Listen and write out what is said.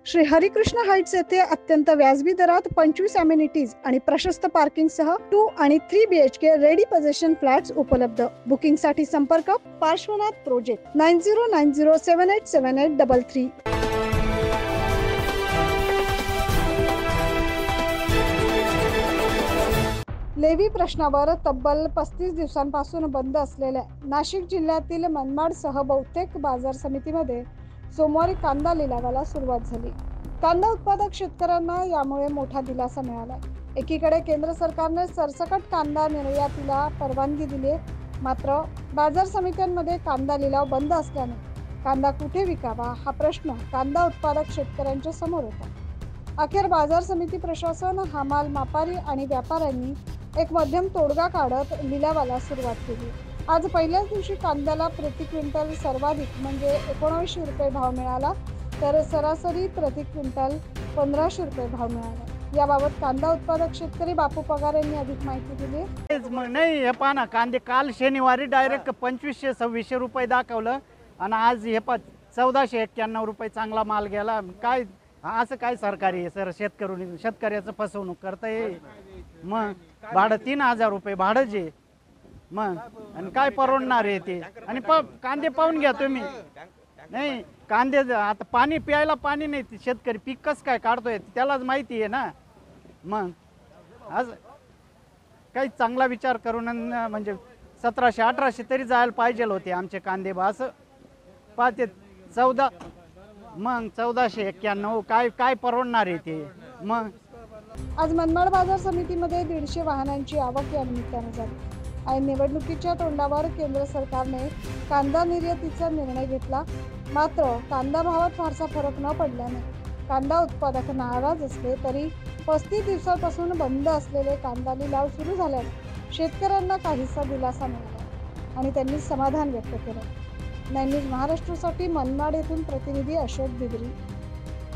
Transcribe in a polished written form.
Shri Harikrishna Heights येथे अत्यंत व्याजबी दरात 25 अमेनिटीज आणि प्रशस्त पार्किंगसह 2 आणि 3 BHK रेडी पोझिशन फ्लॅट्स उपलब्ध। बुकिंगसाठी संपर्क पार्श्वनाथ प्रोजेक्ट 9090787833। लेवी प्रश्नावर तब्बल 35 दिवसांपासून बंद असलेल्या नाशिक जिल्ह्यातील मनमाडसह बहुतेक बाजार समितीमध्ये सोमवारी कांदा लिलावाला सुरुवात झाली। कांदा उत्पादक शेतकऱ्यांना यामुळे मोठा दिलासा मिळाला। एकीकडे केंद्र सरकारने सरसकट कांदा निर्यातीला परवानगी दिली, मात्र बाजार समित्यांमध्ये कांदा लिलाव बंद असल्याने कांदा कुठे विकावा हा प्रश्न कांदा उत्पादक शेतकऱ्यांच्या समोर होता। अखेर बाजार समिती प्रशासन, हमाल, मापारी आणि व्यापाऱ्यांनी एक मध्यम तोडगा काढत लिलावाला सुरुवात केली। आज पहिल्याच दिवशी कांद्याला प्रति क्विंटल सर्वाधिक म्हणजे 1900 रुपये भाव मिळाला, तर सरासरी प्रति क्विंटल 1500 रुपये भाव मिळाला। याबाबत कांदा उत्पादक शेतकरी बापू पगार यांनी अधिक माहिती दिली। नाही, हे पहा ना, कांदे काल शनिवारी डायरेक्ट 2500-2600 रुपये दाखवलं आणि आज हे 1491 रुपये चांगला माल गेला। काय असं काय सरकारी आहे सर? शेतकऱ्याचं फसवणूक करता येईल? मग भाडं 3000 रुपये भाडं जे, मग आणि काय परवडणार आहे ते? आणि कांदे पाहून घ्या तुम्ही। नाही, कांदे आता पाणी प्यायला पाणी नाही, शेतकरी पीक कसं काय काढतोय त्यालाच माहिती आहे ना। मग आज काही चांगला विचार करून म्हणजे 1700-1800 तरी जायला पाहिजे होते आमचे कांदे बा। असं पाहते 14, मग 1491 काय परवडणार आहे ते? मग आज मनमाड बाजार समितीमध्ये 150 वाहनांची आवक या निमित्ताने झाली आणि निवडणुकीच्या तोंडावर केंद्र सरकारने कांदा निर्यातीचा निर्णय घेतला, मात्र कांदा भावात फारसा फरक न पडल्याने कांदा उत्पादक नाराज असले तरी 35 दिवसांपासून बंद असलेले कांदा लिलाव सुरू झाल्याने शेतकऱ्यांना काहीसा दिलासा मिळाला आणि त्यांनी समाधान व्यक्त केलं। 9 न्यूज महाराष्ट्रासाठी मनमाड येथून प्रतिनिधी अशोक बिद्री।